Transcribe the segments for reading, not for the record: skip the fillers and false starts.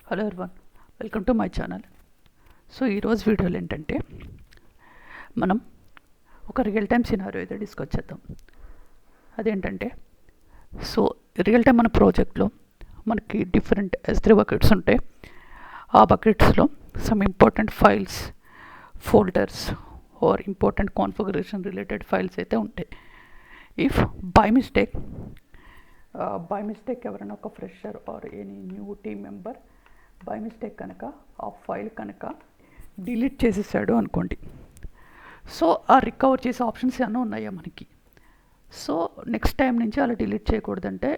Hello everyone, welcome to my channel. So ఈరోజు వీడియోలో ఏంటంటే మనం ఒక రియల్ టైమ్ సినారియో అయితే డిస్కస్ చేద్దాం. అదేంటంటే రియల్ టైమ్ మన ప్రాజెక్ట్లో మనకి డిఫరెంట్ S3 బకెట్స్ ఉంటాయి. ఆ బకెట్స్లో some important files, folders or important configuration related files అయితే ఉంటాయి. ఇఫ్ బై మిస్టేక్ ఎవరైనా ఒక fresher or any new team member by mistake కనుక ఆ ఫైల్ కనుక డిలీట్ చేసేసాడు అనుకోండి, సో ఆ రికవర్ చేసే ఆప్షన్స్ ఏమైనా ఉన్నాయా మనకి? సో నెక్స్ట్ టైం నుంచి అలా డిలీట్ చేయకూడదంటే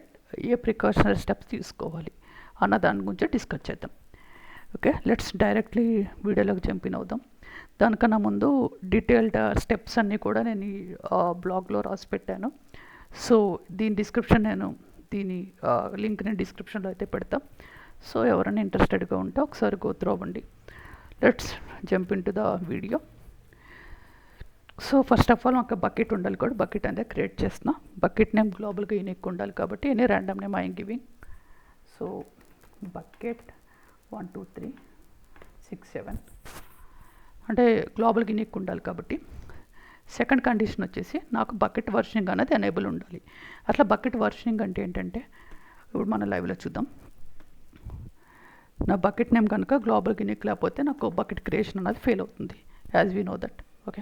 ఏ ప్రికాషనరీ స్టెప్స్ తీసుకోవాలి అన్న దాని గురించి డిస్కస్ చేద్దాం. ఓకే, లెట్స్ డైరెక్ట్లీ వీడియోలోకి జంప్ ఇన్ అవుదాం. దానికన్నా ముందు డీటెయిల్డ్ స్టెప్స్ అన్నీ కూడా నేను ఈ బ్లాగ్లో రాసి పెట్టాను. సో దీని లింక్ నేను డిస్క్రిప్షన్లో అయితే పెడతాం. సో ఎవరైనా ఇంట్రెస్టెడ్గా ఉంటే ఒకసారి గో త్రూ అవ్వండి. Let's jump in to the video. So first of all మాకు బకెట్ ఉండాలి కూడా. బకెట్ అనేది క్రియేట్ చేస్తున్నా. బకెట్ నేమ్ గ్లోబల్గా యూనిక్ ఉండాలి కాబట్టి any random name I'm giving. So bucket 1 2 3 6 7 అంటే గ్లోబల్గా యూనిక్ ఉండాలి కాబట్టి. సెకండ్ కండిషన్ వచ్చేసి నాకు బకెట్ వర్షనింగ్ అనేది ఎనేబుల్ ఉండాలి. అట్లా బకెట్ వర్షనింగ్ అంటే ఏంటంటే ఇప్పుడు మన లైవ్లో చూద్దాం. నా బకెట్ నేమ్ కనుక గ్లోబల్ యూనిక్ లేకపోతే నాకు బకెట్ క్రియేషన్ అనేది ఫెయిల్ అవుతుంది, as we know that. Okay,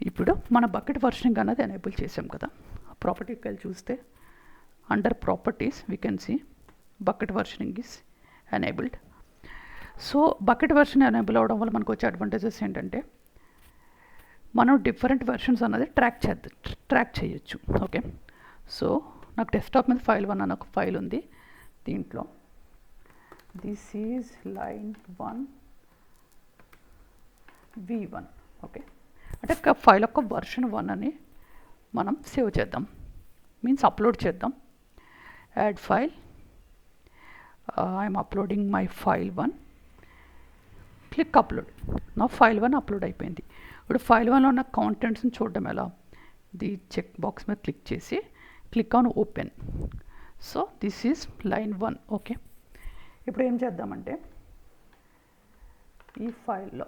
ఇప్పుడు మన బకెట్ వర్షనింగ్ అనేది ఎనేబుల్ చేసాం కదా. ప్రాపర్టీకి వెళ్ళి చూస్తే under properties we can see bucket versioning is enabled. So bucket version enable అవ్వడం వల్ల మనకు వచ్చే అడ్వాంటేజెస్ ఏంటంటే మనం డిఫరెంట్ వెర్షన్స్ అన్నది ట్రాక్ చేయొచ్చు. ఓకే, సో నాకు డెస్క్టాప్ మీద ఫైల్ 1 అన్న ఒక ఫైల్ ఉంది. దీంట్లో this is line 1 v1. Okay, అంటే ఫైల్ యొక్క వర్షన్ 1 అని మనం సేవ్ చేద్దాం, మీన్స్ అప్లోడ్ చేద్దాం. Add file, I'm uploading my file 1, click upload. నా ఫైల్ 1 అప్లోడ్ అయిపోయింది. ఇప్పుడు ఫైల్ 1లో ఉన్న కాంటెంట్స్ని చూడడం ఎలా? ది చెక్ బాక్స్ మీద క్లిక్ చేసి click on open. So this is line 1. Okay, ఇప్పుడు ఏం చేద్దామంటే ఈ ఫైల్లో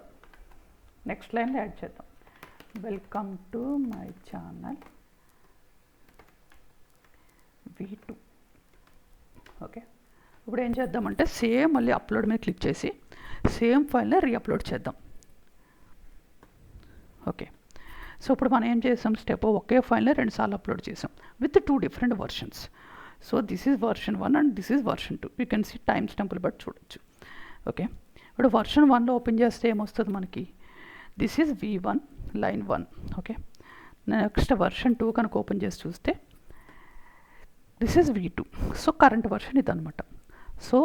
నెక్స్ట్ లైన్ యాడ్ చేద్దాం. Welcome to my channel v2. Okay, ఇప్పుడు ఏం చేద్దామంటే సేమ్ మళ్ళీ అప్లోడ్ మీద క్లిక్ చేసి సేమ్ ఫైల్ని రీఅప్లోడ్ చేద్దాం. ఓకే, సో ఇప్పుడు మనం ఏం చేసాం, స్టెప్ ఒకే ఫైల్ని 2 సార్లు అప్లోడ్ చేసాం with 2 different versions. So this is version 1 and this is version 2. You can see time స్టాంపులు బట్టి చూడొచ్చు. ఓకే, ఇప్పుడు వర్షన్ 1లో ఓపెన్ చేస్తే ఏమొస్తుంది మనకి? This is v1 line 1. Okay, next version 2 కనుక ఓపెన్ చేసి చూస్తే this is v2. So current version ఇదనమాట. సో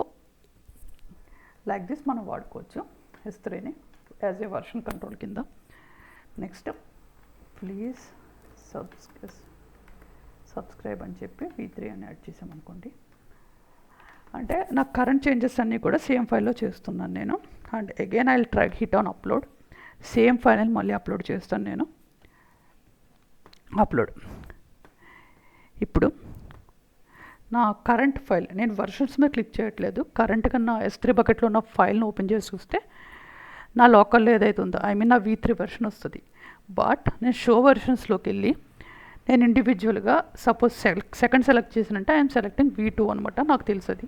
లైక్ దిస్ మనం వాడుకోవచ్చు S3ని యాజ్ ఏ వర్షన్ కంట్రోల్ కింద. నెక్స్ట్ ప్లీజ్ సబ్స్క్రైబ్ అని చెప్పి v3 అని యాడ్ చేసామనుకోండి, అంటే నాకు కరెంట్ చేంజెస్ అన్నీ కూడా సేమ్ ఫైల్లో చేస్తున్నాను నేను. And again I will try hit on upload. Same ఫైల్ని మళ్ళీ అప్లోడ్ చేస్తాను నేను. అప్లోడ్. ఇప్పుడు నా కరెంట్ ఫైల్, నేను వర్షన్స్ మీద క్లిక్ చేయట్లేదు, కరెంట్గా నా S3 బకెట్లో ఉన్న ఫైల్ని ఓపెన్ చేసి చూస్తే నా లోకల్లో ఏదైతే ఉందో నా v3 వెర్షన్ వస్తుంది. బట్ నేను షో వెర్షన్స్లోకి వెళ్ళి నేను ఇండివిజువల్గా సపోజ్ సెకండ్ సెలెక్ట్ చేసినంటే ఐఎమ్ సెలెక్టింగ్ v2 అనమాట. నాకు తెలుస్తుంది.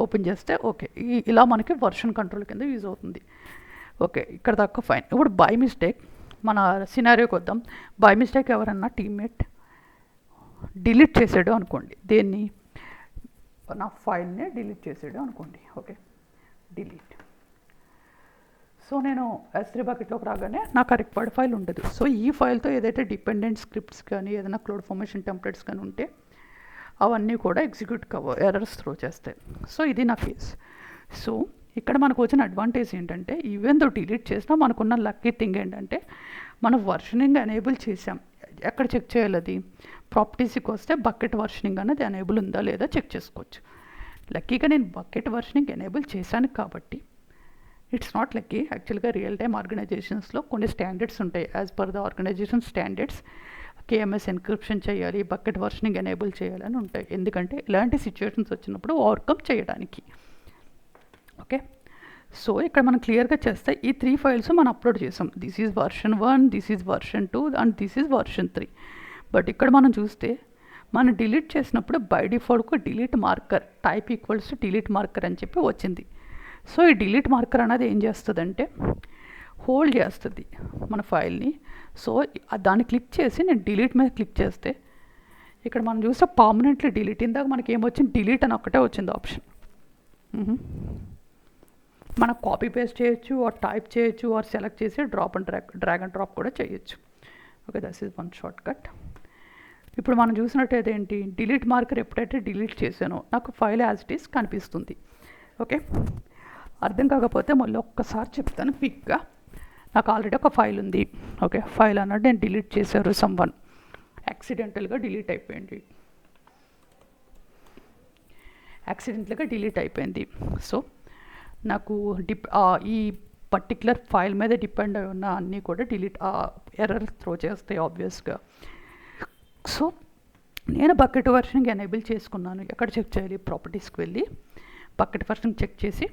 ఓపెన్ చేస్తే ఓకే, ఇలా మనకి వర్షన్ కంట్రోల్ కింద యూజ్ అవుతుంది. ఓకే, ఇక్కడ దాకా ఫైన్. ఇప్పుడు బై మిస్టేక్ మన సినారియోకి వద్దాం. బై మిస్టేక్ ఎవరన్నా టీమ్మేట్ డిలీట్ చేసాడు అనుకోండి, దేన్ని, నా ఫైల్ని డిలీట్ చేసాడు అనుకోండి. Okay, delete. సో నేను S3 బకెట్లోకి రాగానే నాకు ఆ రిక్వైర్డ్ ఫైల్ ఉండదు. సో ఈ ఫైల్తో ఏదైతే డిపెండెంట్ స్క్రిప్ట్స్ కానీ ఏదైనా క్లౌడ్ ఫార్మేషన్ టెంప్లెట్స్ కానీ ఉంటే అవన్నీ కూడా ఎగ్జిక్యూట్ ఎర్రర్స్ త్రో చేస్తాయి. సో ఇది నా కేస్. సో ఇక్కడ మనకు వచ్చిన అడ్వాంటేజ్ ఏంటంటే ఈవెన్ దో డిలీట్ చేసినా మనకున్న లక్కీ థింగ్ ఏంటంటే మనం వర్షనింగ్ ఎనేబుల్ చేసాం. ఎక్కడ చెక్ చేయాలి? అది ప్రాపర్టీస్కి వస్తే బకెట్ వర్షనింగ్ అనేది ఎనేబుల్ ఉందా లేదా చెక్ చేసుకోవచ్చు. లక్కీగా నేను బకెట్ వర్షనింగ్ ఎనేబుల్ చేశాను కాబట్టి ఇట్స్ నాట్ లక్కీ. యాక్చువల్గా రియల్ టైమ్ ఆర్గనైజేషన్స్లో కొన్ని స్టాండర్డ్స్ ఉంటాయి. As per the organisation standards KMS encryption చేయాలి, బకెట్ వర్షనింగ్ ఎనేబుల్ చేయాలని ఉంటాయి. ఎందుకంటే ఇలాంటి సిచ్యువేషన్స్ వచ్చినప్పుడు ఓవర్కమ్ చేయడానికి. ఓకే. సో ఇక్కడ మనం క్లియర్గా చేస్తే ఈ 3 ఫైల్స్ మనం అప్లోడ్ చేసాం. This is version 1, this is version 2 and this is version 3. But ఇక్కడ మనం చూస్తే మనం డిలీట్ చేసినప్పుడు బై డిఫాల్ట్గా delete marker type equals to delete marker అని చెప్పి వచ్చింది. సో ఈ డిలీట్ మార్కర్ అనేది ఏం చేస్తుందంటే హోల్డ్ చేస్తుంది మన ఫైల్ని. సో దాన్ని క్లిక్ చేసి నేను డిలీట్ మీద క్లిక్ చేస్తే ఇక్కడ మనం చూస్తే పర్మనెంట్లీ డిలీట్. ఇందాక మనకి ఏమొచ్చింది, డిలీట్ అని ఒక్కటే వచ్చింది ఆప్షన్. మనం కాపీ పేస్ట్ చేయొచ్చు, ఆర్ టైప్ చేయొచ్చు, ఆర్ సెలెక్ట్ చేసి డ్రాగ్ అండ్ డ్రాప్ కూడా చేయొచ్చు. Okay, that is one short cut. ఇప్పుడు మనం చూసినట్టయితే ఏంటి, డిలీట్ మార్కర్ ఎప్పుడైతే డిలీట్ చేశానో నాకు ఫైల్ యాజ్ ఇట్ ఈస్ కనిపిస్తుంది. ఓకే, అర్థం కాకపోతే మళ్ళీ ఒక్కసారి చెప్తాను క్విక్గా. నాకు ఆల్రెడీ ఒక ఫైల్ ఉంది. ఓకే, ఫైల్ అన్నట్టు నేను డిలీట్ చేశారు, సమ్వన్ యాక్సిడెంటల్గా డిలీట్ అయిపోయింది. సో నాకు ఈ పర్టిక్యులర్ ఫైల్ మీద డిపెండ్ అయి ఉన్న అన్నీ కూడా డిలీట్ ఎర్రర్ త్రో చేస్తాయి ఆబ్వియస్గా. సో నేను బకెట్ వర్షన్కి ఎనేబుల్ చేసుకున్నాను. ఎక్కడ చెక్ చేయాలి, ప్రాపర్టీస్కి వెళ్ళి బకెట్ వర్షన్ చెక్ చేసి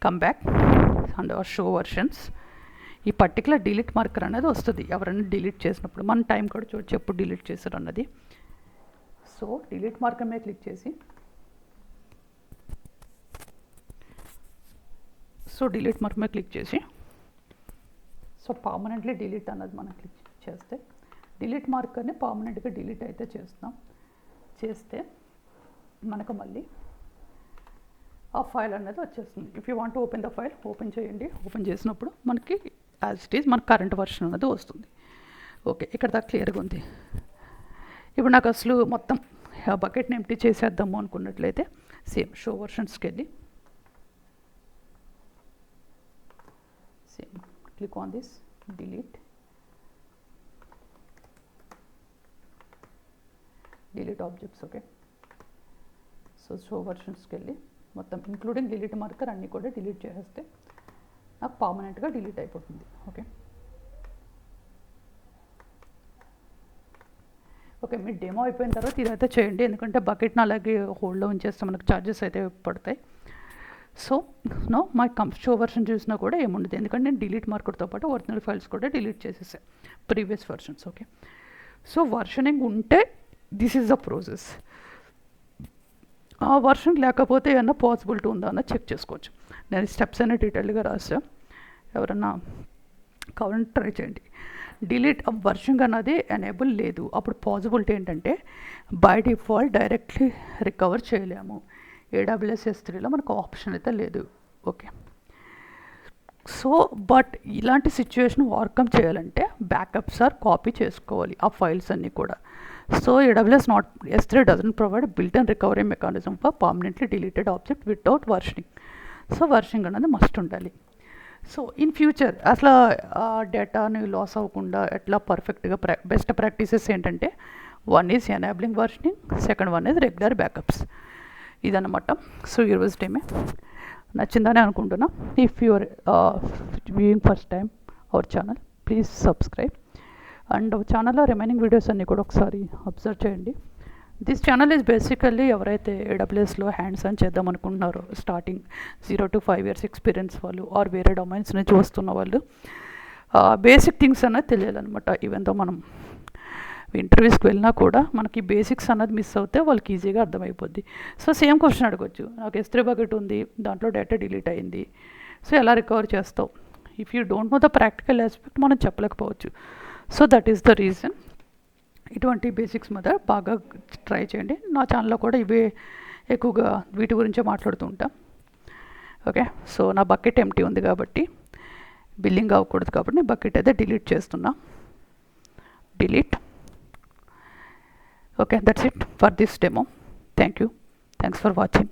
come back and show versions. ఈ పర్టికులర్ డిలీట్ మార్కర్ అనేది వస్తుంది ఎవరైనా డిలీట్ చేసినప్పుడు. మన టైం కూడా చూడొచ్చు ఎప్పుడు డిలీట్ చేశారు అన్నది. సో డిలీట్ మార్కర్ మీద క్లిక్ చేసి సో పర్మనెంట్లీ డిలీట్ అన్నది మనం క్లిక్ చేస్తే డిలీట్ మార్కర్ని పర్మనెంట్గా డిలీట్ అయితే చేస్తే మనకు మళ్ళీ ఆ ఫైల్ అనేది వచ్చేస్తుంది. If you want open the file, open చేయండి. ఓపెన్ చేసినప్పుడు మనకి యాజ్ ఇట్ ఈజ్ మన కరెంట్ వర్షన్ అనేది వస్తుంది. ఓకే, ఇక్కడ దాకా క్లియర్గా ఉంది. ఇప్పుడు నాకు అసలు మొత్తం బకెట్ని ఎంప్టీ చేసేద్దాము అనుకున్నట్లయితే సేమ్ షో వర్షన్స్కి వెళ్ళి same click on this delete objects. Okay, so show వర్షన్స్కి వెళ్ళి మొత్తం ఇంక్లూడింగ్ డిలీట్ మార్కర్ అన్నీ కూడా డిలీట్ చేసేస్తే నాకు పర్మనెంట్గా డిలీట్ అయిపోతుంది. ఓకే, మీ డెమో అయిపోయిన తర్వాత ఇదైతే చేయండి, ఎందుకంటే బకెట్ని అలాగే హోల్డ్లో ఉంచేస్తే మనకు ఛార్జెస్ అయితే పడతాయి. సో మా షో వర్షన్ చూసినా కూడా ఏముండదు, ఎందుకంటే నేను డిలీట్ మార్కర్తో పాటు ఒరిజినల్ ఫైల్స్ కూడా డిలీట్ చేసేసాను previous versions. Okay, so versioning ఉంటే దిస్ ఈజ్ ద ప్రాసెస్. ఆ వర్షన్ లేకపోతే ఏమన్నా పాసిబిలిటీ ఉందా అన్న చెక్ చేసుకోవచ్చు. నేను స్టెప్స్ అనే డీటెయిల్గా రాసా, ఎవరన్నా కావాలంటే ట్రై చేయండి. డిలీట్ వర్షన్ అన్నది ఎనేబుల్ లేదు, అప్పుడు పాసిబిలిటీ ఏంటంటే బై డిఫాల్ట్ డైరెక్ట్లీ రికవర్ చేయలేము. AWS S3లో మనకు ఆప్షన్ అయితే లేదు. ఓకే, సో బట్ ఇలాంటి సిచ్యువేషన్ ఓవర్కమ్ చేయాలంటే బ్యాకప్స్ ఆర్ కాపీ చేసుకోవాలి ఆ ఫైల్స్ అన్నీ కూడా. So AWS S3 doesn't provide a built-in recovery mechanism for permanently deleted object without versioning. So versioning అనేది మస్ట్ ఉండాలి. సో ఇన్ ఫ్యూచర్ అసలు డేటాని లాస్ అవ్వకుండా ఎట్లా పర్ఫెక్ట్గా బెస్ట్ ప్రాక్టీసెస్ ఏంటంటే, one is enabling versioning, second one is regular backups. ఇదన్నమాట. So ఈరోజు టైమే నచ్చిందని అనుకుంటున్నా. If you're viewing first time our channel, please subscribe. And ఛానల్లో రిమైనింగ్ వీడియోస్ అన్నీ కూడా ఒకసారి అబ్జర్వ్ చేయండి. దిస్ ఛానల్ ఈజ్ బేసికల్లీ ఎవరైతే AWSలో హ్యాండ్స్ ఆన్ చేద్దాం అనుకుంటున్నారో, స్టార్టింగ్ 0 to 5 years ఎక్స్పీరియన్స్ వాళ్ళు, ఆర్ వేరే డొమైన్స్ నుంచి వస్తున్న వాళ్ళు, బేసిక్ థింగ్స్ అనేది తెలియాలన్నమాట. ఈవెన్ దో మనం ఇంటర్వ్యూస్కి వెళ్ళినా కూడా మనకి బేసిక్స్ అన్నది మిస్ అవుతే వాళ్ళకి ఈజీగా అర్థమైపోద్ది. సో సేమ్ క్వశ్చన్ అడగొచ్చు, నాకు S3 బకెట్ ఉంది, దాంట్లో డేటా డిలీట్ అయింది, సో ఎలా రికవర్ చేస్తావు? If you don't know the practical aspect మనం చెప్పలేకపోవచ్చు. So that is the reason. ఇటువంటి బేసిక్స్ మీద బాగా ట్రై చేయండి. నా ఛానల్లో కూడా ఇవే ఎక్కువగా వీటి గురించే మాట్లాడుతూ ఉంటాం. ఓకే, సో నా బకెట్ ఎంటీ ఉంది కాబట్టి బిల్లింగ్ అవ్వకూడదు కాబట్టి నేను బకెట్ అయితే డిలీట్ చేస్తున్నా. Delete. Okay, that's it for this demo. Thank you. Thanks for watching.